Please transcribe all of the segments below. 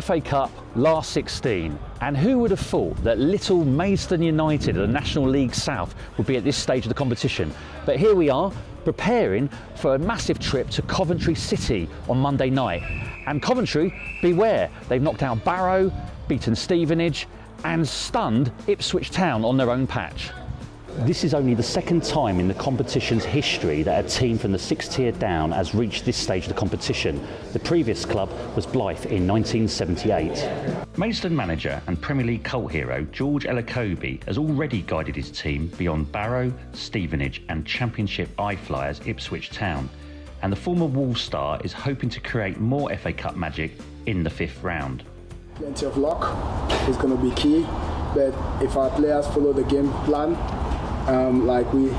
FA Cup last 16, and who would have thought that little Maidstone United of the National League South would be at this stage of the competition? But here we are, preparing for a massive trip to Coventry City on Monday night. And Coventry, beware, they've knocked out Barrow, beaten Stevenage and stunned Ipswich Town on their own patch. This is only the second time in the competition's history that a team from the 6th tier down has reached this stage of the competition. The previous club was Blyth in 1978. Maidstone manager and Premier League cult hero George Elokobi has already guided his team beyond Barrow, Stevenage and Championship fliers Ipswich Town. And the former Wolves star is hoping to create more FA Cup magic in the 5th round. Plenty of luck is going to be key, but if our players follow the game plan, like we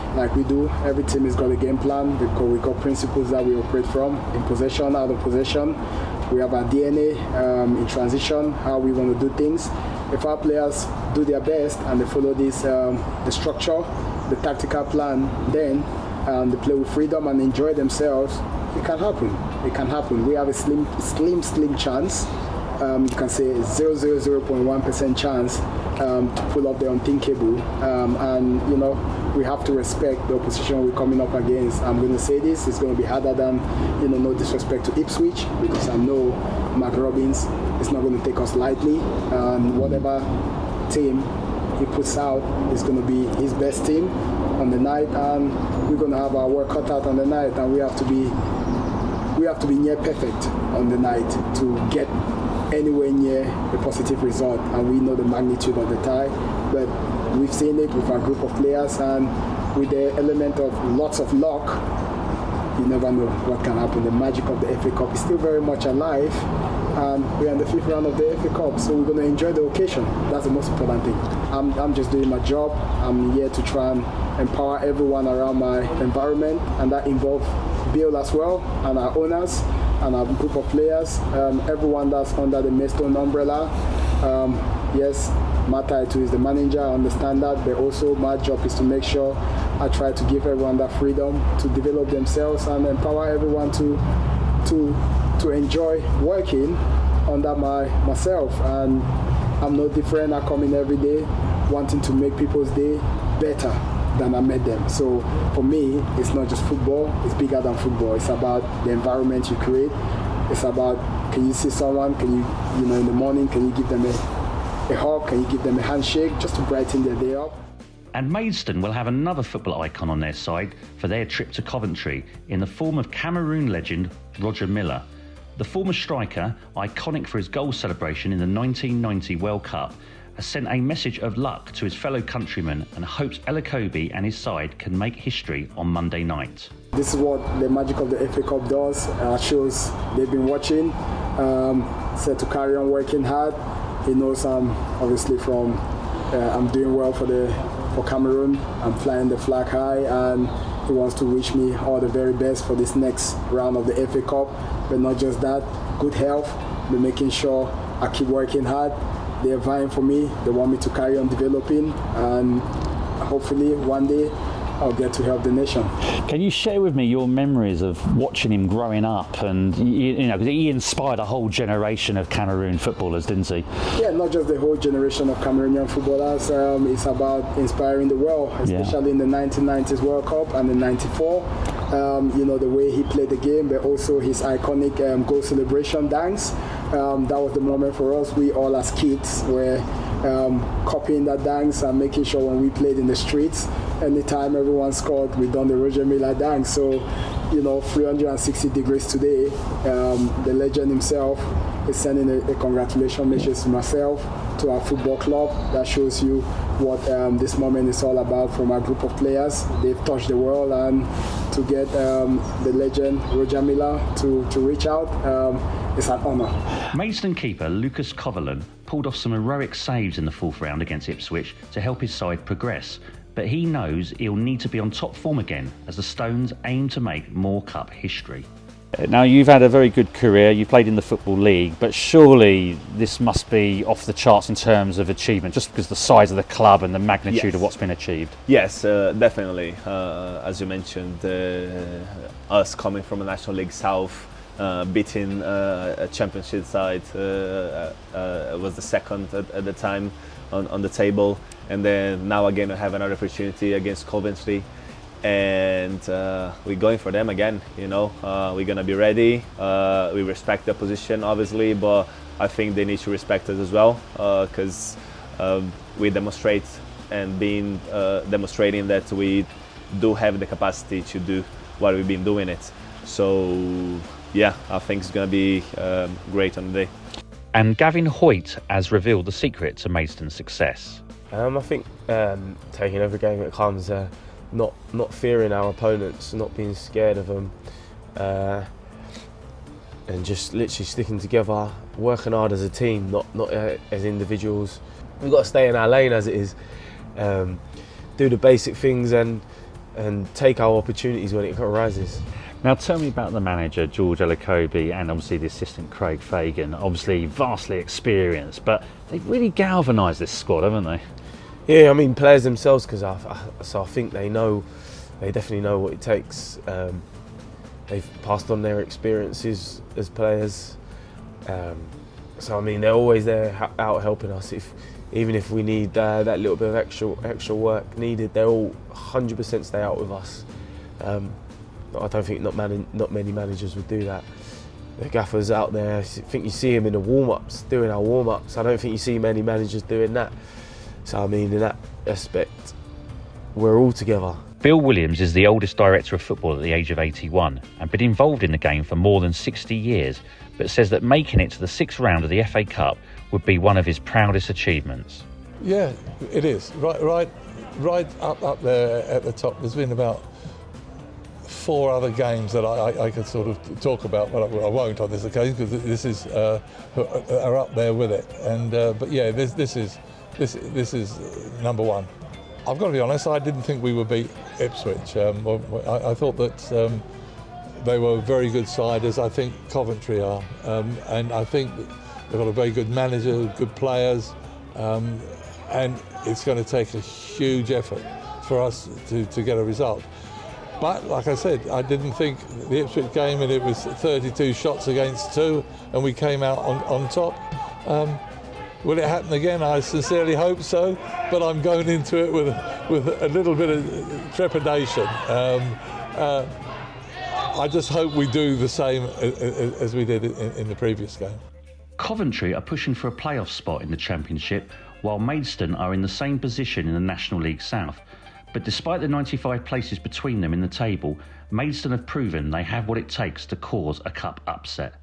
do, every team has got a game plan. We've got principles that we operate from, in possession, out of possession. We have our DNA in transition, how we want to do things. If our players do their best and they follow this, the structure, the tactical plan, then they play with freedom and enjoy themselves, it can happen. It can happen. We have a slim chance. You can say 0.1% chance to pull off the unthinkable, and you know, we have to respect the opposition we're coming up against. I'm going to say this, it's going to be harder than, you know, no disrespect to Ipswich, because I know Mark Robbins is not going to take us lightly, and whatever team he puts out is going to be his best team on the night, and we're going to have our work cut out on the night, and we have to be near perfect on the night to get anywhere near a positive result, and we know the magnitude of the tie, but we've seen it with our group of players, and with the element of lots of luck, you never know what can happen. The magic of the FA Cup is still very much alive, and we're in the 5th round of the FA Cup, so we're going to enjoy the occasion. That's the most important thing. I'm just doing my job. I'm here to try and empower everyone around my environment, and that involves Bill as well, and our owners, and our group of players, everyone that's under the Maidstone umbrella. Yes, my title is the manager, I understand that, but also my job is to make sure I try to give everyone that freedom to develop themselves and empower everyone to enjoy working under myself. And I'm no different. I come in every day wanting to make people's day better than I met them. So for me, it's not just football, it's bigger than football. It's about the environment you create. It's about, can you see someone, can you know, in the morning, can you give them a hug, can you give them a handshake, just to brighten their day up. And Maidstone will have another football icon on their side for their trip to Coventry in the form of Cameroon legend Roger Milla. The former striker, iconic for his goal celebration in the 1990 World Cup, has sent a message of luck to his fellow countrymen and hopes Elokobi and his side can make history on Monday night. This is what the magic of the FA Cup does. Shows they've been watching, said to carry on working hard. He knows I'm obviously from, I'm doing well for Cameroon. I'm flying the flag high, and he wants to wish me all the very best for this next round of the FA Cup. But not just that, good health. They're making sure I keep working hard. They're vying for me. They want me to carry on developing, and hopefully one day I'll get to help the nation. Can you share with me your memories of watching him growing up? And you know, because he inspired a whole generation of Cameroon footballers, didn't he? Yeah, not just the whole generation of Cameroonian footballers. It's about inspiring the world, especially in the 1990s World Cup and the 94. You know, the way he played the game, but also his iconic goal celebration dance. That was the moment for us. We all as kids were copying that dance and making sure when we played in the streets, anytime everyone scored, we done the Roger Milla dance. So, you know, 360 degrees today, the legend himself is sending a congratulations message to myself, to our football club. That shows you what this moment is all about from our group of players. They've touched the world, and to get the legend Roger Milla to reach out, it's an honour. Maidstone keeper Lucas Cowan pulled off some heroic saves in the 4th round against Ipswich to help his side progress. But he knows he'll need to be on top form again as the Stones aim to make more cup history. Now, you've had a very good career, you played in the Football League, but surely this must be off the charts in terms of achievement, just because of the size of the club and the magnitude of what's been achieved. Yes, definitely. As you mentioned, us coming from a National League South, beating a championship side, was the second at the time on the table, and then now again we have another opportunity against Coventry, and we're going for them again. You know, we're gonna be ready. We respect the opposition, obviously, but I think they need to respect us as well, because we demonstrate and demonstrating that we do have the capacity to do what we've been doing it. So yeah, I think it's going to be great on the day. And Gavin Hoyt has revealed the secret to Maidstone's success. I think taking every game that comes, not fearing our opponents, not being scared of them, and just literally sticking together, working hard as a team, not as individuals. We've got to stay in our lane as it is, do the basic things and take our opportunities when it arises. Now tell me about the manager, George Elokobi, and obviously the assistant, Craig Fagan. Obviously vastly experienced, but they've really galvanised this squad, haven't they? Yeah, I mean, players themselves, because I think they definitely know what it takes. They've passed on their experiences as players. So I mean, they're always there out helping us. Even if we need that little bit of extra work needed, they're all 100% stay out with us. I don't think not many managers would do that. The gaffer's out there. I think you see him in the warm-ups, doing our warm-ups. I don't think you see many managers doing that. So I mean, in that aspect, we're all together. Bill Williams is the oldest director of football at the age of 81 and been involved in the game for more than 60 years, but says that making it to the 6th round of the FA Cup would be one of his proudest achievements. Yeah, it is. Right up there at the top. There's been about 4 other games that I could sort of talk about, but I won't on this occasion because this is are up there with it. And but yeah, this is number one. I've got to be honest. I didn't think we would beat Ipswich. I thought that they were a very good side, as I think Coventry are, and I think they've got a very good manager, good players, and it's going to take a huge effort for us to get a result. But like I said, I didn't think the Ipswich game, and it was 32 shots against 2, and we came out on top. Will it happen again? I sincerely hope so, but I'm going into it with a little bit of trepidation. I just hope we do the same as we did in the previous game. Coventry are pushing for a playoff spot in the Championship, while Maidstone are in the same position in the National League South. But despite the 95 places between them in the table, Maidstone have proven they have what it takes to cause a cup upset.